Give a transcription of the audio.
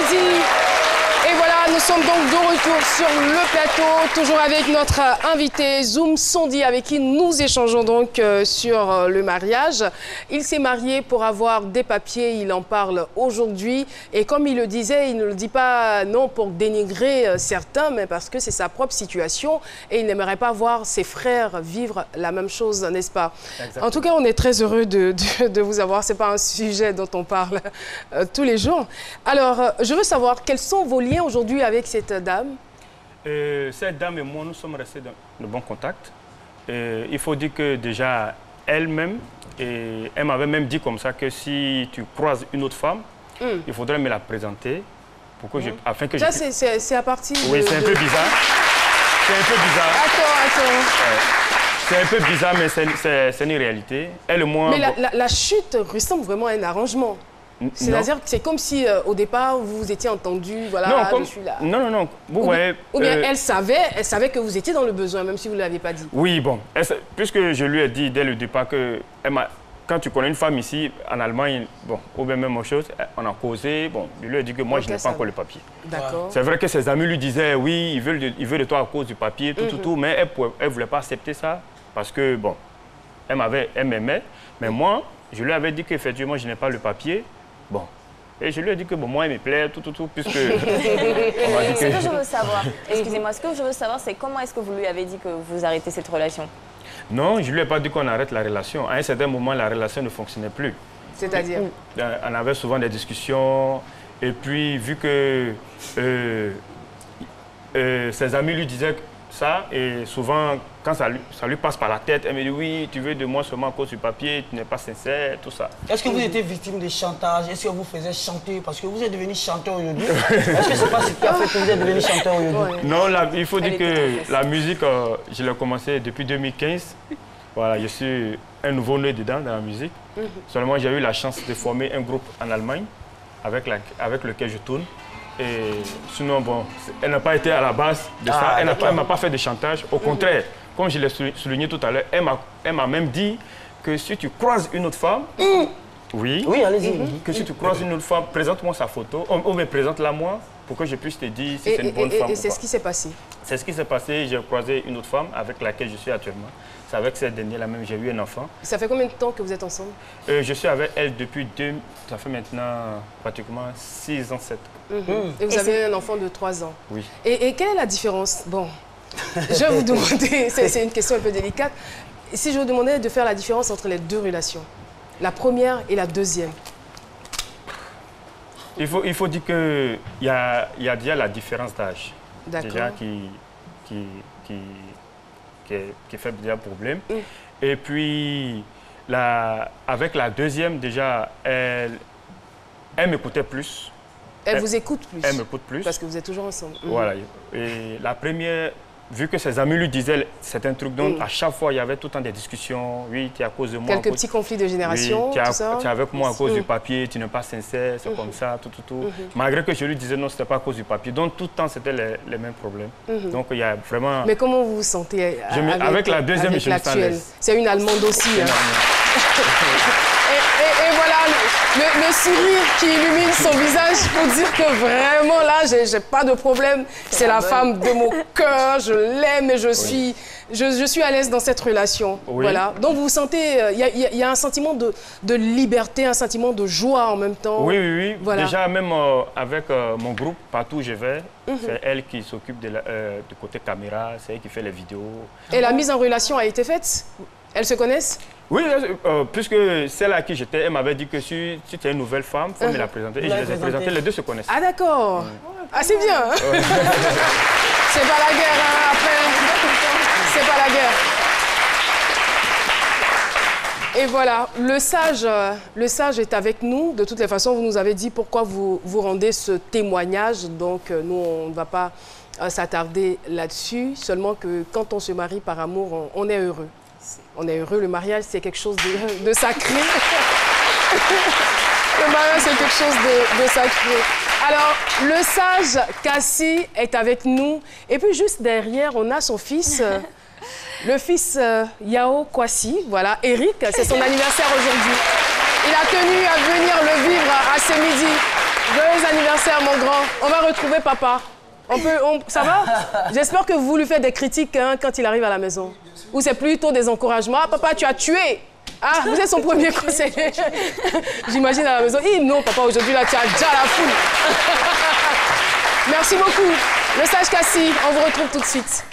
midi. Et voilà, nous sommes donc de retour sur le plateau, toujours avec notre invité Zoum Sondi, avec qui nous échangeons donc sur le mariage. Il s'est marié pour avoir des papiers, il en parle aujourd'hui. Et comme il le disait, il ne le dit pas non pour dénigrer certains, mais parce que c'est sa propre situation et il n'aimerait pas voir ses frères vivre la même chose, n'est-ce pas? Exactement. En tout cas, on est très heureux de vous avoir. Ce n'est pas un sujet dont on parle tous les jours. Alors, je veux savoir, quels sont vos liens aujourd'hui avec cette dame? Cette dame et moi, nous sommes restés dans de bons contacts. Il faut dire que déjà, elle-même, elle m'avait même dit comme ça que si tu croises une autre femme, il faudrait me la présenter pour que afin que ça, c'est à partir oui, c'est un peu bizarre. C'est un peu bizarre. Attends. C'est un peu bizarre, mais c'est une réalité. Elle et moi... Mais la chute ressemble vraiment à un arrangement. C'est-à-dire que c'est comme si, au départ, vous vous étiez entendu, voilà, non, comme... je suis là. Non. Vous voyez... Ou bien elle savait que vous étiez dans le besoin, même si vous ne l'avez pas dit. Oui, bon. Puisque je lui ai dit dès le départ que... Quand tu connais une femme ici, en Allemagne, bon, ou bien même chose, on a causé, bon, je lui ai dit que moi, je n'ai pas encore le papier. D'accord. C'est vrai que ses amis lui disaient, oui, il veut de toi à cause du papier, tout, mais elle ne voulait pas accepter ça, parce que, bon, elle m'aimait, mais moi, je lui avais dit qu'effectivement, je n'ai pas le papier, bon. Et je lui ai dit que bon, moi, il me plaît, tout, puisque... Ce que je veux savoir, excusez-moi, ce que je veux savoir, c'est comment est-ce que vous lui avez dit que vous arrêtez cette relation? Non, je ne lui ai pas dit qu'on arrête la relation. À un certain moment, la relation ne fonctionnait plus. C'est-à-dire? On avait souvent des discussions. Et puis, vu que ses amis lui disaient ça, et souvent, quand ça lui passe par la tête, elle me dit « Oui, tu veux de moi seulement à cause du papier, tu n'es pas sincère, tout ça. » Est-ce que vous étiez victime de chantage? Est-ce que vous faisiez chanter? Parce que vous êtes devenu chanteur aujourd'hui. Est-ce que c'est pas ce qui a fait que vous êtes devenu chanteur aujourd'hui? Non, il faut dire que la musique, je l'ai commencé depuis 2015. Voilà, je suis un nouveau-né dedans, dans la musique. Seulement, j'ai eu la chance de former un groupe en Allemagne avec lequel je tourne. Et sinon, bon, elle n'a pas été à la base de ça. Elle ne m'a pas fait de chantage. Au contraire, comme je l'ai souligné tout à l'heure, elle m'a même dit que si tu croises une autre femme, oui, allez-y. Que si tu croises une autre femme, présente-moi sa photo, ou me présente-la moi, pour que je puisse te dire si c'est une bonne femme. Et c'est ce qui s'est passé? C'est ce qui s'est passé. J'ai croisé une autre femme avec laquelle je suis actuellement. C'est avec cette dernière-là même, j'ai eu un enfant. Ça fait combien de temps que vous êtes ensemble? Je suis avec elle depuis ça fait maintenant pratiquement 6 ans, 7 ans. Et vous avez un enfant de 3 ans? Oui. Et quelle est la différence? Bon, je vais vous demander, c'est une question un peu délicate. Si je vous demandais de faire la différence entre les deux relations, la première et la deuxième? Il faut dire qu'il y a déjà la différence d'âge. Déjà qui fait déjà problème. Et puis, avec la deuxième, déjà, elle m'écoutait plus. Elle vous écoute plus? Elle m'écoute plus. Parce que vous êtes toujours ensemble. Voilà. Et la première, vu que ses amis lui disaient certains trucs, donc à chaque fois, il y avait tout le temps des discussions. Oui, tu es à cause de moi. Quelques petits conflits de génération, oui, tout ça. Tu es avec moi à cause du papier, tu n'es pas sincère, c'est comme ça, tout. Malgré que je lui disais non, ce n'était pas à cause du papier. Donc tout le temps, c'était les mêmes problèmes. Donc il y a vraiment... Mais comment vous vous sentez avec la deuxième, je me sens à l'aise. C'est une Allemande aussi. Et voilà, le sourire qui illumine son visage pour dire que vraiment là, j'ai pas de problème. C'est la femme de mon cœur, je l'aime et je suis à l'aise dans cette relation. Oui. Voilà. Donc vous vous sentez, il y a un sentiment de liberté, un sentiment de joie en même temps. Oui. Voilà. Déjà, même avec mon groupe, partout où je vais, c'est elle qui s'occupe du côté caméra, c'est elle qui fait les vidéos. Et la mise en relation a été faite? Elles se connaissent? Oui, puisque celle à qui j'étais, elle m'avait dit que si tu es une nouvelle femme, il faut me la présenter. Et je les ai présentées, les deux se connaissent. Ah d'accord. Ah c'est bien. C'est pas la guerre, hein, après. C'est pas la guerre. Et voilà, le sage est avec nous. De toutes les façons, vous nous avez dit pourquoi vous rendez ce témoignage. Donc nous, on ne va pas s'attarder là-dessus. Seulement que quand on se marie par amour, on est heureux. On est heureux, le mariage c'est quelque chose de sacré. Le mariage c'est quelque chose de sacré. Alors, le sage Cassie est avec nous. Et puis juste derrière, on a son fils, le fils Yao Kwasi. Voilà, Eric, c'est son anniversaire aujourd'hui. Il a tenu à venir le vivre à ce midi. Joyeux anniversaire, mon grand. On va retrouver papa. Ça va? J'espère que vous lui faites des critiques hein, quand il arrive à la maison. Ou c'est plutôt des encouragements. Ah, papa, tu as tué. Ah, vous êtes son premier conseiller. J'imagine à la maison. Non, papa, aujourd'hui, là, tu as déjà la foule. Merci beaucoup. Le Sage Cassie, on vous retrouve tout de suite.